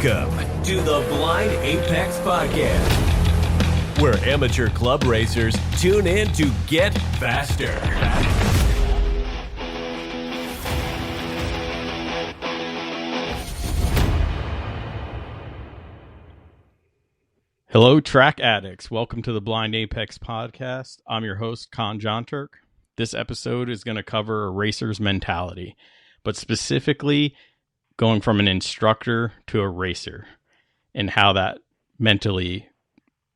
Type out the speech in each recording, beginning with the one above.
Welcome to the Blind Apex Podcast, where amateur club racers tune in to get faster. Hello, track addicts. Welcome to the Blind Apex Podcast. I'm your host, Con John Turk. This episode is going to cover a racer's mentality, but specifically going from an instructor to a racer and how that mentally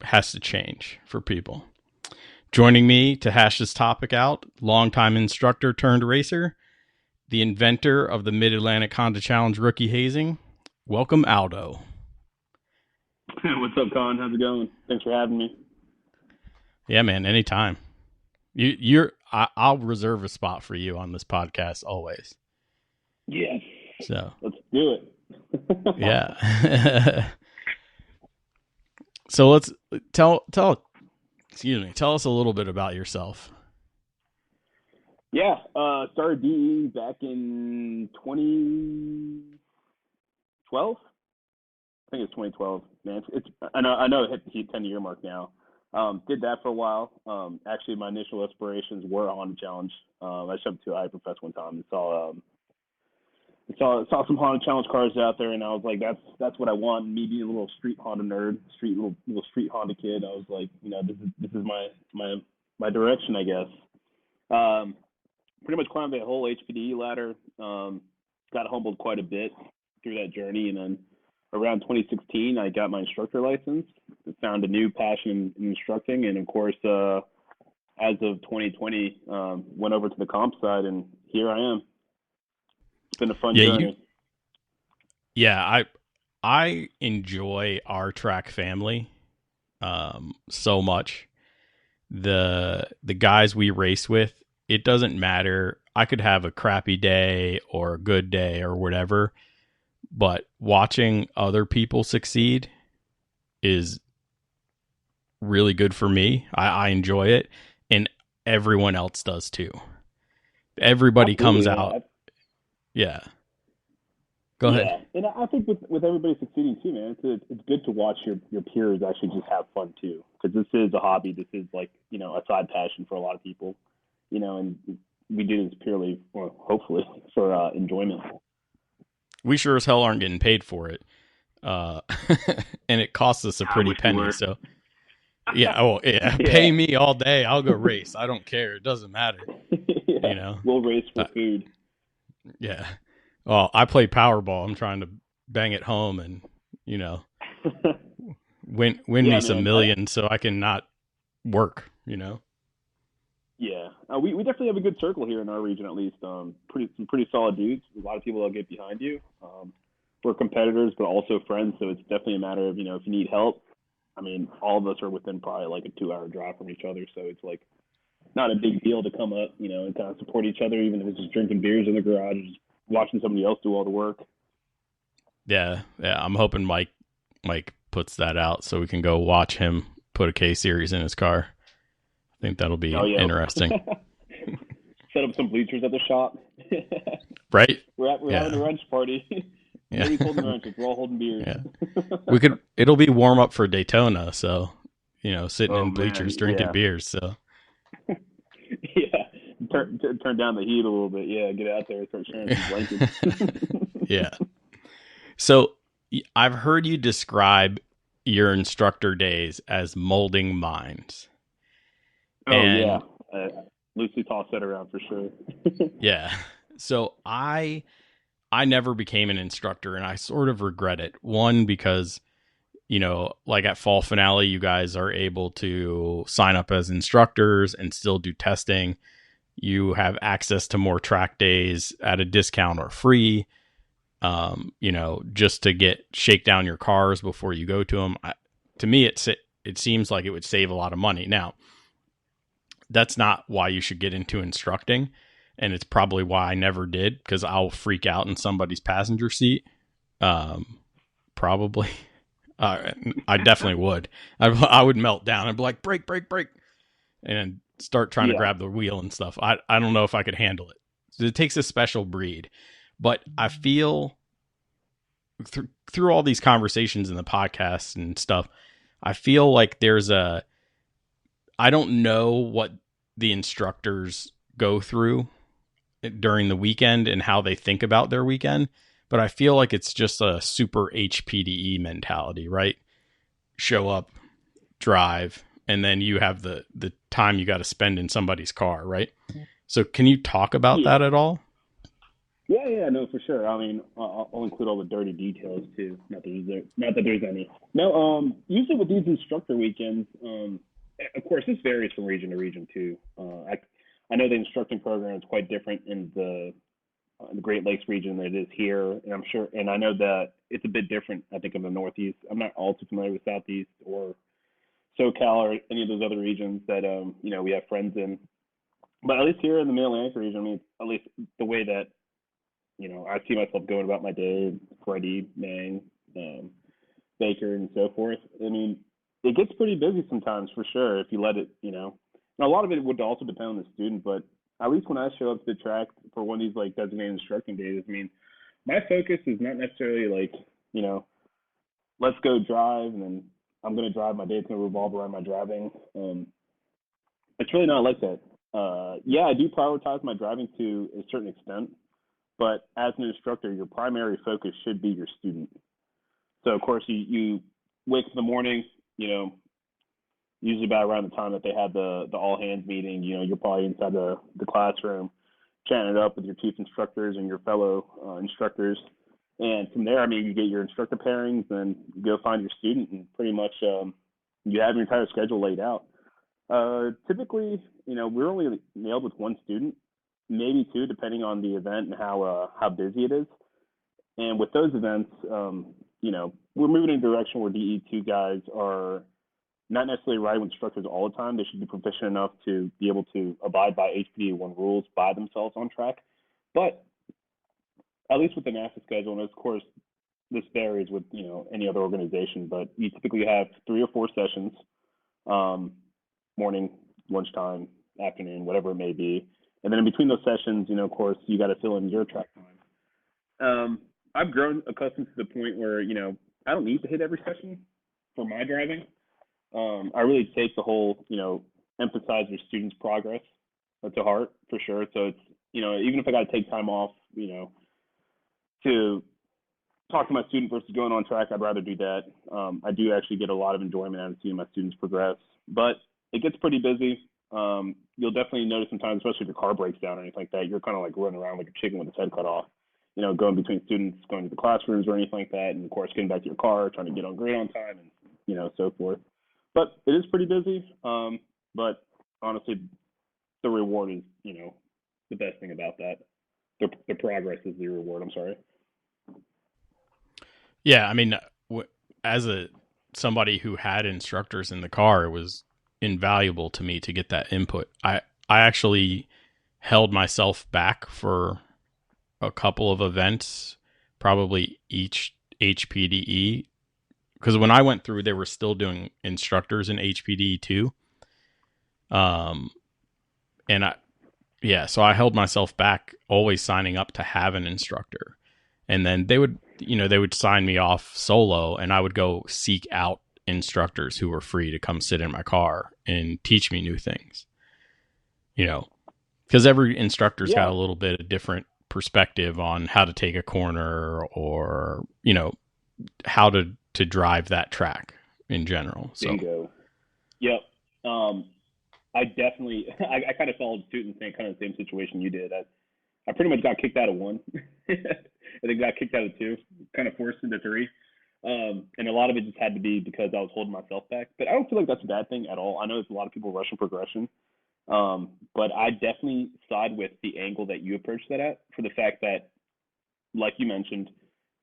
has to change for people. Joining me to hash this topic out, longtime instructor turned racer, the inventor of the Mid-Atlantic Honda Challenge rookie hazing. Welcome, Aldo. What's up, Con? How's it going? Thanks for having me. Yeah, man, anytime. I'll reserve a spot for you on this podcast always. Yes. So let's do it. Yeah. So let's tell us a little bit about yourself. Yeah, started DE back in 2012. I think it's 2012. Man, I know it hit the 10-year mark now. Did that for a while. Actually, my initial aspirations were a Honda Challenge. I shoved to a Hyperfest one time and saw some Honda Challenge cars out there, and I was like, that's what I want. Me being a little street Honda nerd, little street Honda kid, I was like, this is my direction, I guess. Pretty much climbed the whole HPDE ladder. Got humbled quite a bit through that journey, and then around 2016, I got my instructor license. Found a new passion in instructing, and of course, as of 2020, went over to the comp side, and here I am. It's been a fun journey. I enjoy our track family so much. The guys we race with, it doesn't matter. I could have a crappy day or a good day or whatever, but watching other people succeed is really good for me. I enjoy it, and everyone else does too. Everybody comes out. Yeah. Go ahead. Yeah, and I think with everybody succeeding too, man, it's good to watch your peers actually just have fun too, because this is a hobby. This is like, a side passion for a lot of people, and we do this purely, or hopefully, for enjoyment. We sure as hell aren't getting paid for it. And it costs us a pretty penny. So yeah. Pay me all day. I'll go race. I don't care. It doesn't matter. Yeah. We'll race for food. Yeah. Well, I play Powerball. I'm trying to bang it home and, win me some million so I can not work, Yeah. We definitely have a good circle here in our region, at least. Some pretty solid dudes. A lot of people that'll get behind you. We're competitors, but also friends. So it's definitely a matter of, if you need help. I mean, all of us are within probably like a 2-hour drive from each other. So it's like not a big deal to come up, and kind of support each other, even if it's just drinking beers in the garage, just watching somebody else do all the work. Yeah. I'm hoping Mike puts that out so we can go watch him put a K series in his car. I think that'll be interesting. Set up some bleachers at the shop. Right? We're having a wrench party. Yeah. Nobody's holding wrenches. We're all holding beers. Yeah. It'll be warm up for Daytona, so sitting in bleachers drinking beers. So yeah, turn down the heat a little bit. Yeah, get out there and start sharing some blankets. Yeah. So I've heard you describe your instructor days as molding minds. Yeah. Loosely toss that around for sure. Yeah. So I never became an instructor, and I sort of regret it. One, because, like at Fall Finale, you guys are able to sign up as instructors and still do testing. You have access to more track days at a discount or free, just to shake down your cars before you go to them. To me, it seems like it would save a lot of money. Now, that's not why you should get into instructing. And it's probably why I never did, because I'll freak out in somebody's passenger seat. Probably. I definitely would. I would melt down. I'd be like, brake, and start trying to grab the wheel and stuff. I don't know if I could handle it. It takes a special breed. But I feel through all these conversations in the podcast and stuff, I feel like I don't know what the instructors go through during the weekend and how they think about their weekend, but I feel like it's just a super HPDE mentality, right? Show up, drive, and then you have the time you got to spend in somebody's car, right? So can you talk about that at all? Yeah, no, for sure. I mean, I'll include all the dirty details too. Not that there's any. No, usually with these instructor weekends, of course, this varies from region to region too. I know the instructing program is quite different in the Great Lakes region than it is here, and I'm sure, and I know that it's a bit different. I think in the Northeast. I'm not all too familiar with Southeast or SoCal or any of those other regions that we have friends in. But at least here in the Mid-Atlantic region, I mean, at least the way that I see myself going about my day, Freddie, Mang, Baker, and so forth. I mean, it gets pretty busy sometimes for sure if you let it, And a lot of it would also depend on the student, but at least when I show up to the track for one of these like designated instructing days, I mean, my focus is not necessarily like, let's go drive and then I'm going to drive. My day's going to revolve around my driving. It's really not like that. Yeah, I do prioritize my driving to a certain extent. But as an instructor, your primary focus should be your student. So, of course, you wake up in the morning, usually about around the time that they have the all-hands meeting, you're probably inside the classroom chatting it up with your chief instructors and your fellow instructors. And from there, I mean, you get your instructor pairings and you go find your student and pretty much you have your entire schedule laid out. Typically, we're only nailed with one student, maybe two, depending on the event and how busy it is. And with those events, we're moving in a direction where DE2 guys are not necessarily riding with instructors all the time. They should be proficient enough to be able to abide by HPDE 1 rules by themselves on track. But at least with the NASA schedule, and of course, this varies with any other organization, but you typically have 3 or 4 sessions, morning, lunchtime, afternoon, whatever it may be. And then in between those sessions, of course, you got to fill in your track time. I've grown accustomed to the point where, I don't need to hit every session for my driving. I really take the whole, emphasize your students' progress to heart for sure. So it's, even if I got to take time off, to talk to my student versus going on track, I'd rather do that. I do actually get a lot of enjoyment out of seeing my students progress, but it gets pretty busy. You'll definitely notice sometimes, especially if your car breaks down or anything like that, you're kind of like running around like a chicken with its head cut off, going between students, going to the classrooms or anything like that. And of course, getting back to your car, trying to get on grade on time and, so forth. But it is pretty busy. But honestly, the reward is, the best thing about that. The progress is the reward. I'm sorry. Yeah. I mean, as somebody who had instructors in the car, it was invaluable to me to get that input. I actually held myself back for a couple of events, probably each HPDE, because when I went through, they were still doing instructors in HPDE too. So I held myself back, always signing up to have an instructor, and then they would sign me off solo, and I would go seek out instructors who were free to come sit in my car and teach me new things, because every instructor's got a little bit of different perspective on how to take a corner or, how to drive that track in general. So. Bingo. Yep. I definitely, I kind of followed suit and saying kind of the same situation you did. I pretty much got kicked out of 1. I think got kicked out of 2, kind of forced into 3. And a lot of it just had to be because I was holding myself back. But I don't feel like that's a bad thing at all. I know there's a lot of people rushing progression. But I definitely side with the angle that you approach that at, for the fact that, like you mentioned,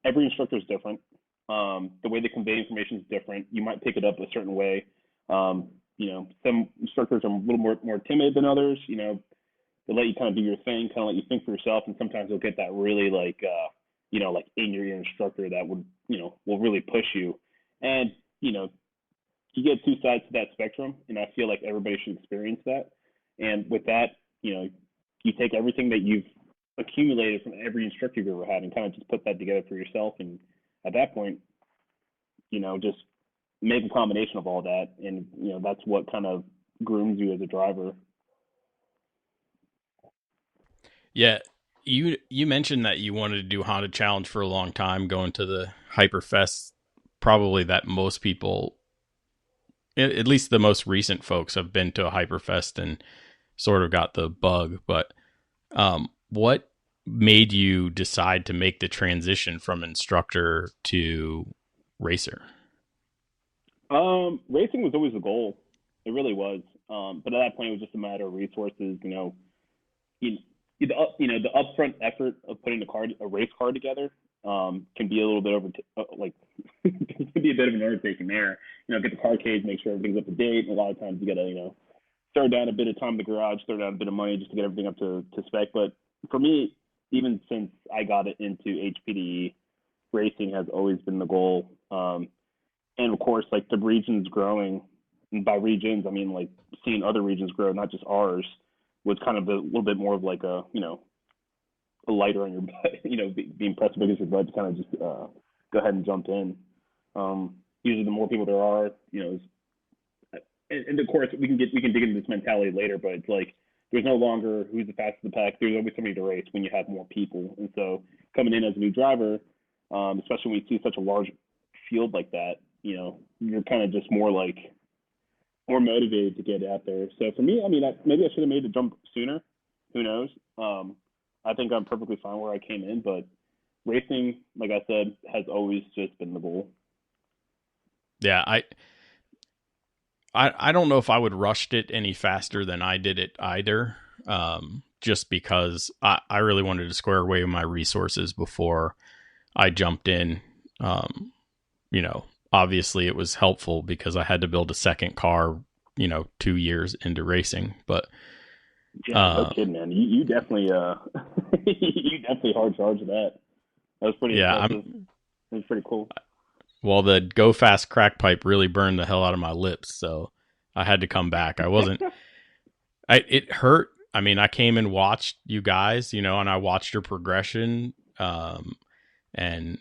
every instructor is different. The way they convey information is different. You might pick it up a certain way. Some instructors are a little more timid than others. They'll let you kind of do your thing, kind of let you think for yourself. And sometimes you'll get that really like in your ear instructor that would, will really push you. And, you get 2 sides to that spectrum. And I feel like everybody should experience that. And with that, you take everything that you've accumulated from every instructor you've ever had and kind of just put that together for yourself and at that point, just make a combination of all that, and that's what kind of grooms you as a driver. Yeah, you mentioned that you wanted to do Honda Challenge for a long time, going to the Hyperfest. Probably that most people, at least the most recent folks, have been to a Hyperfest and sort of got the bug. But what made you decide to make the transition from instructor to racer? Racing was always the goal. It really was. But at that point, it was just a matter of resources. The upfront effort of putting a race car together can be a little bit can be a bit of an undertaking there. Get the car cage, make sure everything's up to date. And a lot of times you got to throw down a bit of time in the garage, throw down a bit of money just to get everything up to spec. But for me, even since I got it into HPDE, racing has always been the goal. And of course, like the regions growing, and by regions, I mean like seeing other regions grow, not just ours, was kind of a little bit more of like a lighter on your butt, being pressed against your butt to kind of just go ahead and jump in. Usually the more people there are, and of course we can dig into this mentality later, but it's like there's no longer who's the fastest in the pack. There's always somebody to race when you have more people. And so coming in as a new driver, especially when you see such a large field like that, you're kind of just more motivated to get out there. So for me, I mean, maybe I should have made the jump sooner. Who knows? I think I'm perfectly fine where I came in, but racing, like I said, has always just been the goal. Yeah, I don't know if I would rushed it any faster than I did it either. Just because I really wanted to square away my resources before I jumped in. Obviously it was helpful because I had to build a second car, 2 years into racing, but yeah, no kidding, man. You definitely you definitely hard charged that. That was pretty impressive. It was pretty cool. Well, the go fast crack pipe really burned the hell out of my lips, so I had to come back. I wasn't it hurt. I mean, I came and watched you guys, and I watched your progression, and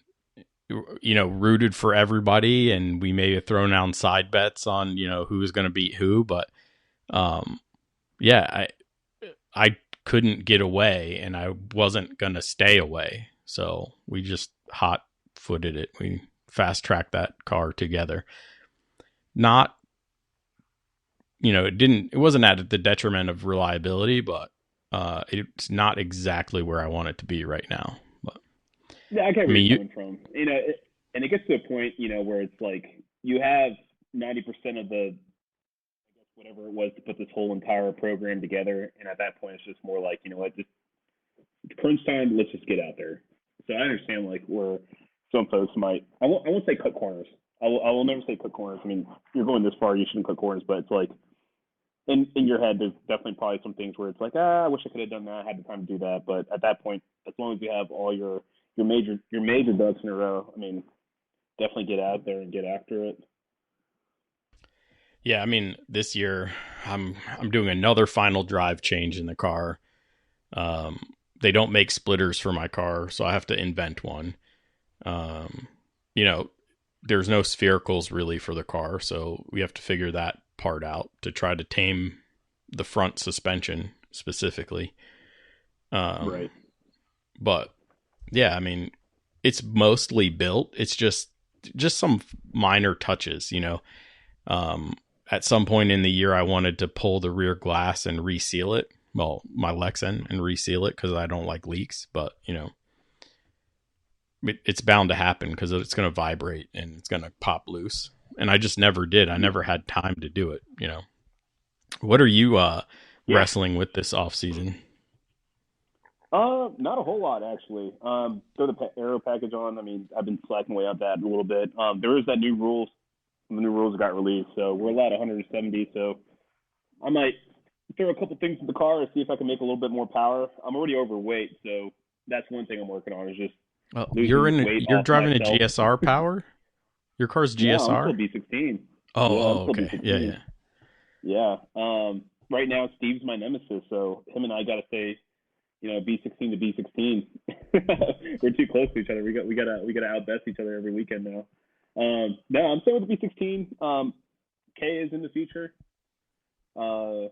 rooted for everybody, and we may have thrown down side bets on, who was going to beat who, but I couldn't get away, and I wasn't going to stay away. So we just hot-footed it. We fast-tracked that car together. Not, it wasn't at the detriment of reliability, but it's not exactly where I want it to be right now. But yeah, I get where you're coming from. And it gets to a point, where it's like you have 90% of the, I guess, whatever it was to put this whole entire program together. And at that point, it's just more like, just crunch time, let's just get out there. So I understand like where some folks might, I won't say cut corners. I will never say cut corners. I mean, you're going this far, you shouldn't cut corners, but it's like in your head, there's definitely probably some things where it's like, I wish I could have done that. I had the time to do that. But at that point, as long as you have all your major ducks in a row, I mean, definitely get out there and get after it. Yeah, I mean, this year I'm doing another final drive change in the car. They don't make splitters for my car, so I have to invent one. There's no sphericals really for the car, so we have to figure that part out to try to tame the front suspension specifically. Right. But yeah, I mean, it's mostly built. It's just some minor touches, At some point in the year, I wanted to pull the rear glass and reseal it. Well, my Lexan, and reseal it because I don't like leaks. But, it's bound to happen because it's going to vibrate and it's going to pop loose. And I just never did. I never had time to do it, What are you wrestling with this off season? Not a whole lot, actually. Throw the aero package on. I mean, I've been slacking away on that a little bit. There is that new rules. The new rules got released, so we're allowed 170. So I might throw a couple things in the car and see if I can make a little bit more power. I'm already overweight, so that's one thing I'm working on. Is just you're driving myself. A GSR power. Your car's GSR. Yeah, I'm still B16. Okay. Yeah. Right now, Steve's my nemesis, so him and I got to stay B16 to B16. We're too close to each other. We gotta outbest each other every weekend now. No, I'm still with the B16. K is in the future. I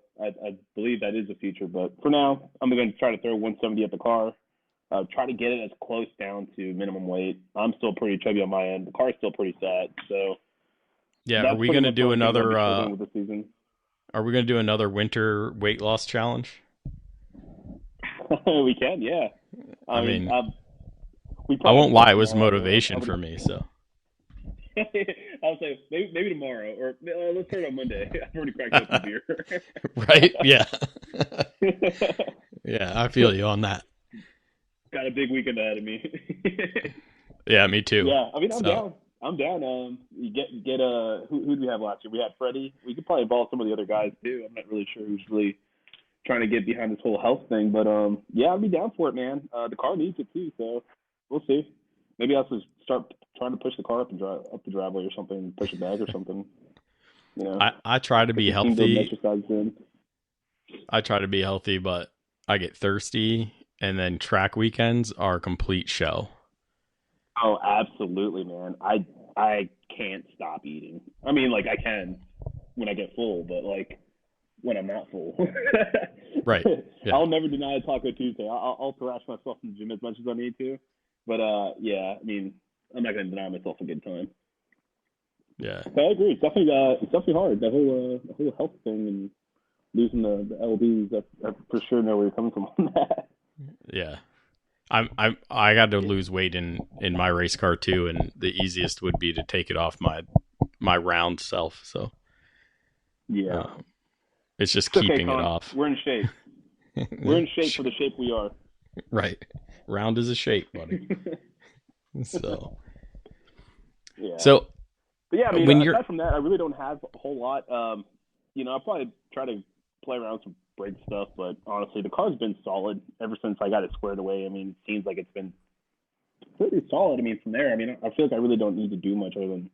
believe that is the future, but for now, I'm going to try to throw 170 at the car. Try to get it as close down to minimum weight. I'm still pretty chubby on my end. The car's still pretty fat, so yeah. Are we going to do another? With the season. Are we going to do another winter weight loss challenge? We can, yeah. I mean, I won't lie. It was motivation for me, so. I'll say maybe tomorrow, or let's start on Monday. I've already cracked up the beer. Right? Yeah. Yeah, I feel you on that. Got a big weekend ahead of me. Yeah, me too. Yeah, I mean, I'm down. You get who did we have last year? We had Freddie. We could probably involve some of the other guys too. I'm not really sure who's really trying to get behind this whole health thing, but yeah, I'll be down for it, man. The car needs it too, so we'll see. Maybe I'll just start trying to push the car up the driveway or something, push it back or something. I try to be healthy. I try to be healthy, but I get thirsty, and then track weekends are a complete show. Oh, absolutely, man. I can't stop eating. I mean, like, I can when I get full, but like when I'm not full. Right. Yeah. I'll never deny a Taco Tuesday. I'll thrash myself in the gym as much as I need to. But yeah, I mean, I'm not going to deny myself a good time. Yeah. So I agree. It's definitely hard. That whole health thing and losing the LBs. I for sure know where you're coming from on that. Yeah. I got to lose weight in my race car too, and the easiest would be to take it off my round self. So yeah, it's just keeping it off. We're in shape. We're in shape for the shape we are. Right. Round is a shape, buddy. So. Yeah. So. But yeah, I mean, aside from that, I really don't have a whole lot. I'll probably try to play around with some brake stuff, but honestly, the car's been solid ever since I got it squared away. I mean, it seems like it's been pretty solid. I mean, from there, I mean, I feel like I really don't need to do much other than,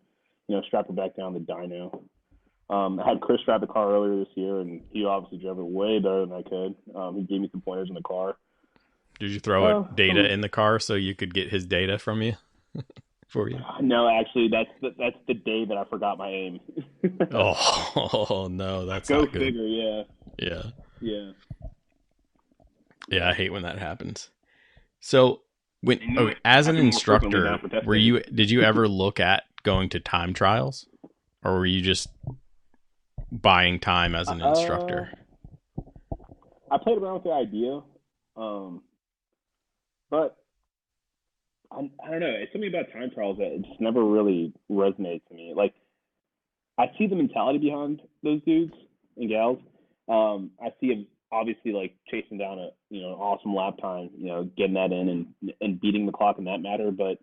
strap it back down the dyno. I had Chris strap the car earlier this year, and he obviously drove it way better than I could. He gave me some pointers in the car. Did you throw data in the car so you could get his data from you? For you? No, actually, that's the day that I forgot my aim. Oh no, that's go not good. Figure. Yeah. Yeah. Yeah. Yeah, I hate when that happens. So, as an instructor, did you ever look at going to time trials, or were you just buying time as an instructor? I played around with the idea, but I don't know. It's something about time trials that it just never really resonates to me. Like, I see the mentality behind those dudes and gals. I see them obviously like chasing down an awesome lap time, getting that in and beating the clock in that matter. But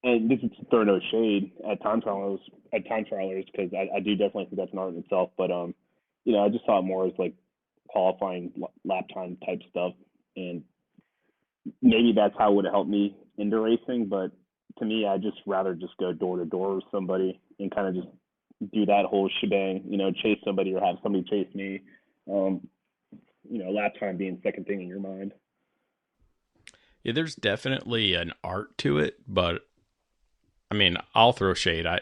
and this is to throw no shade at time trialers because I do definitely think that's an art in itself. But I just saw it more as like qualifying lap time type stuff, and maybe that's how it would have helped me into racing. But to me, I just rather just go door to door with somebody and kind of just do that whole shebang, chase somebody or have somebody chase me. Lap time being second thing in your mind. Yeah, there's definitely an art to it, but I mean, I'll throw shade. I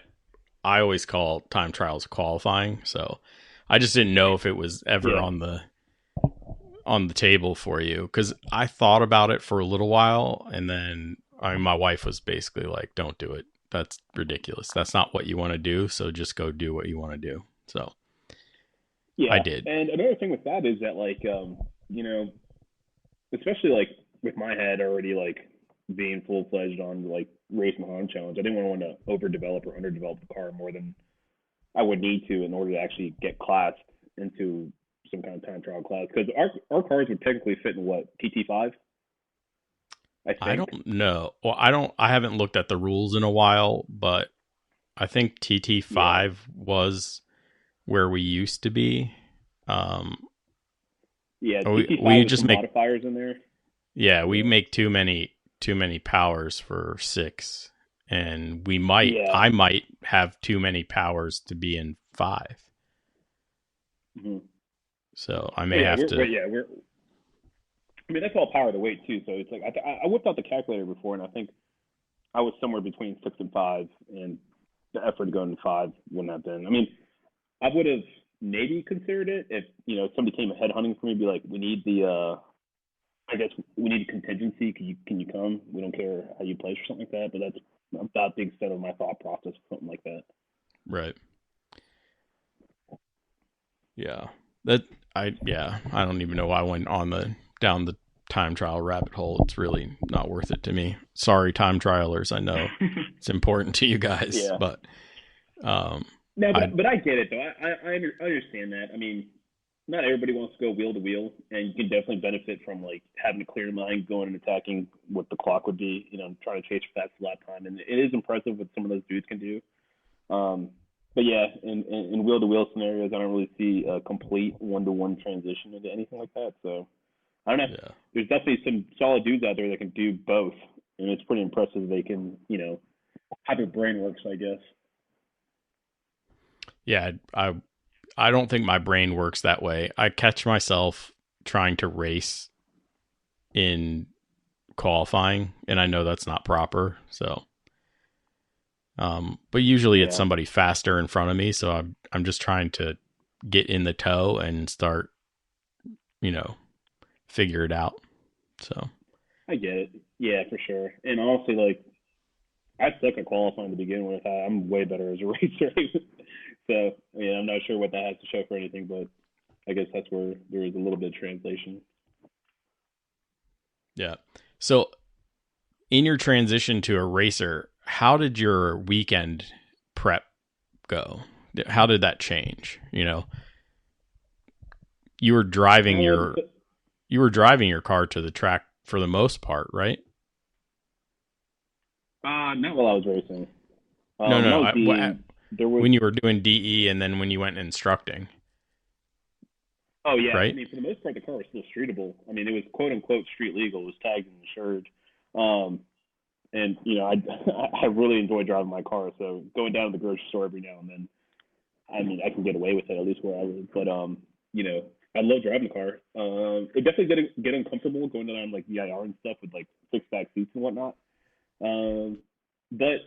always call time trials qualifying, so I just didn't know if it was ever on the table for you, because I thought about it for a little while, and then my wife was basically like, "Don't do it. That's ridiculous. That's not what you want to do. So just go do what you want to do." So yeah, I did. And another thing with that is that like especially like with my head already like being full fledged on like racing Honda challenge, I didn't want to overdevelop or underdevelop the car more than I would need to in order to actually get classed into some kind of time trial class, because our cars would technically fit in what, TT5? I don't know. Well, I haven't looked at the rules in a while, but I think TT5 was where we used to be. TT5 we just make modifiers in there. Yeah, we make too many powers for 6, and I might have too many powers to be in 5. Mm-hmm. So I may have to. I mean, that's all power to weight too. So it's like I whipped out the calculator before, and I think I was somewhere between 6 and 5, and the effort to go into 5 wouldn't have been. I mean, I would have maybe considered it if somebody came head hunting for me, be like, we need I guess we need a contingency. Can you come? We don't care how you place or something like that. But that's about the extent of my thought process for something like that. Right. Yeah. I don't even know why I went down the time trial rabbit hole. It's really not worth it to me. Sorry, time trialers. I know it's important to you guys, Yeah. but no, but I get it though. I understand that. I mean, not everybody wants to go wheel to wheel, and you can definitely benefit from like having a clear mind, going and attacking what the clock would be. Trying to chase for fast lap time, and it is impressive what some of those dudes can do. But yeah, in wheel to wheel scenarios, I don't really see a complete 1-to-1 transition into anything like that. So I don't know. yeah. There's definitely some solid dudes out there that can do both, and it's pretty impressive. They can, how their brain works, I guess. Yeah, I don't think my brain works that way. I catch myself trying to race in qualifying, and I know that's not proper. So, but usually it's somebody faster in front of me, so I'm just trying to get in the tow and start, figure it out. So I get it. Yeah, for sure. And honestly, like, I suck at qualifying to begin with. I'm way better as a racer. So, I'm not sure what that has to show for anything, but I guess that's where there is a little bit of translation. Yeah. So, in your transition to a racer, how did your weekend prep go? How did that change? You were driving your car to the track for the most part, right? Not while I was racing. No. When you were doing DE and then when you went instructing. Oh, yeah. Right? I mean, for the most part, the car was still streetable. I mean, it was quote-unquote street legal. It was tagged and insured. And, I really enjoy driving my car. So going down to the grocery store every now and then, I mean, I can get away with it, at least where I live. But, I love driving the car. It definitely get uncomfortable going down, like, VIR and stuff with, like, fixed back seats and whatnot. But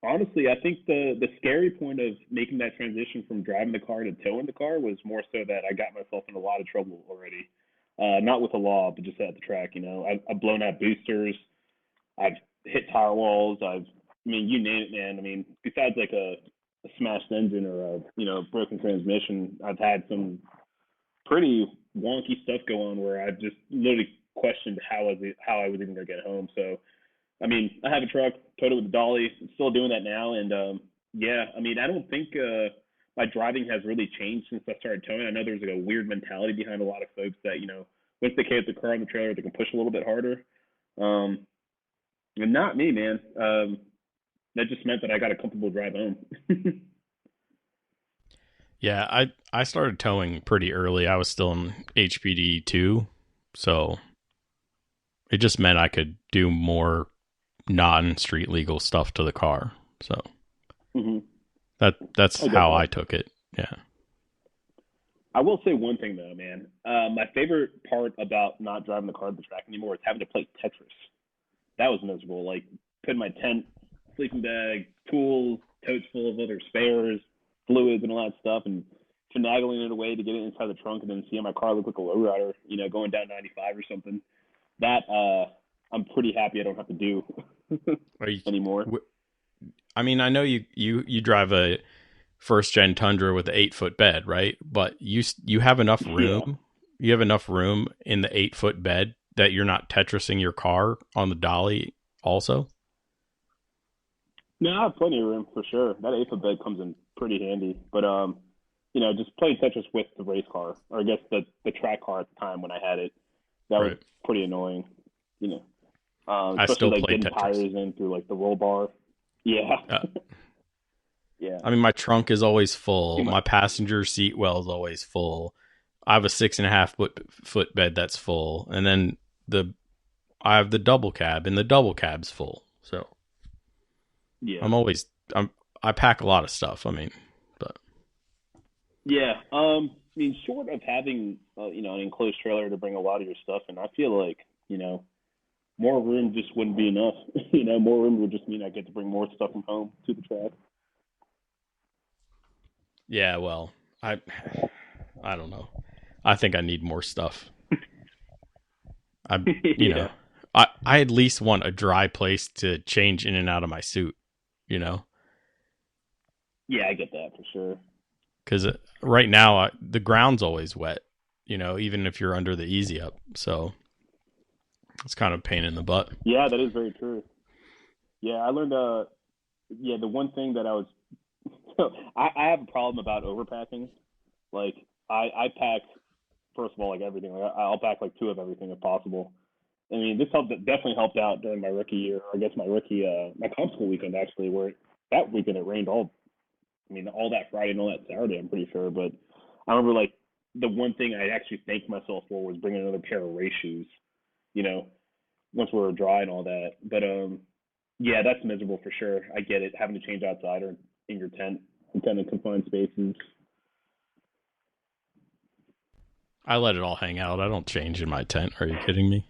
honestly, I think the scary point of making that transition from driving the car to towing the car was more so that I got myself in a lot of trouble already. Not with the law, but just at the track. I've blown out boosters. I've hit tire walls. You name it, man. I mean, besides like a smashed engine or a broken transmission, I've had some pretty wonky stuff go on where I've just literally questioned how I was even gonna get home. So, I mean, I have a truck, towed it with a dolly. I'm still doing that now, and I don't think my driving has really changed since I started towing. I know there's like a weird mentality behind a lot of folks that once they get the car on the trailer, they can push a little bit harder. And not me, man. That just meant that I got a comfortable drive home. Yeah, I started towing pretty early. I was still in HPDE 2, so it just meant I could do more non-street legal stuff to the car. So that's how I took it. Yeah. I will say one thing though, man. My favorite part about not driving the car to the track anymore is having to play Tetris. That was miserable. Like putting my tent, sleeping bag, tools, totes full of other spares, fluids, and all that stuff, and finagling it away to get it inside the trunk, and then seeing my car look like a lowrider, going down 95 or something. That I'm pretty happy I don't have to do anymore. I mean, I know you drive a first gen Tundra with an 8-foot bed, right? But you have enough room. Yeah. You have enough room in the 8-foot bed that you're not Tetrising your car on the dolly also? No, I have plenty of room for sure. That 8-foot bed comes in pretty handy. But just playing Tetris with the race car, or I guess the track car at the time when I had it, that was pretty annoying. I especially still like play getting Tetris. tires in through like the roll bar. Yeah. Yeah. I mean, my trunk is always full. My passenger seat well is always full. I have a 6.5 foot bed that's full, and then I have the double cab, and the double cab's full. So yeah, I pack a lot of stuff. I mean, but yeah. mean, short of having an enclosed trailer to bring a lot of your stuff in, I feel like more room just wouldn't be enough. More room would just mean I get to bring more stuff from home to the track. Yeah, well, I don't know. I think I need more stuff. Yeah. I at least want a dry place to change in and out of my suit, Yeah, I get that for sure. Because right now the ground's always wet, even if you're under the easy up. So it's kind of a pain in the butt. Yeah, that is very true. Yeah, I learned. The one thing that I was, I have a problem about overpacking. Like I pack, first of all, like everything. Like I'll pack like 2 of everything if possible. I mean, this definitely helped out during my rookie year. Or I guess my comp school weekend actually, where that weekend it rained all that Friday and all that Saturday. I'm pretty sure, but I remember like the one thing I actually thanked myself for was bringing another pair of race shoes. Once we were dry and all that. But yeah, that's miserable for sure. I get it, having to change outside or in your tent in confined spaces. I let it all hang out. I don't change in my tent. Are you kidding me?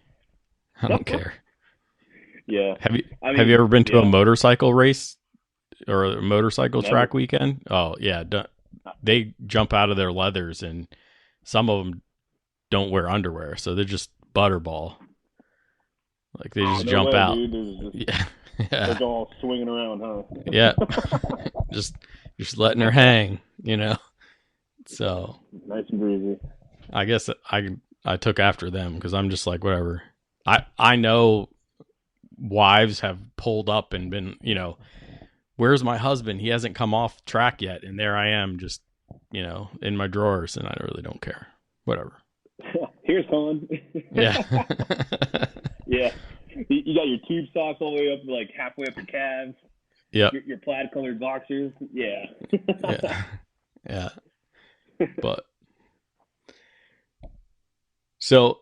I don't care. Yeah. Have you ever been to a motorcycle race or a motorcycle Never. track weekend? Oh yeah, they jump out of their leathers, and some of them don't wear underwear, so they're just butterball. Like they just jump way, out. Dude. Yeah. They're all swinging around, huh? Yeah. just letting her hang, So Nice and breezy. I guess I took after them because I'm just like, whatever. I know wives have pulled up and been, where's my husband? He hasn't come off track yet, and there I am, just in my drawers, and I really don't care. Whatever. Here's Han. Yeah. Yeah. You got your tube socks all the way up, like halfway up your calves. Yep. Your plaid colored boxers. Yeah. Yeah. Yeah. But so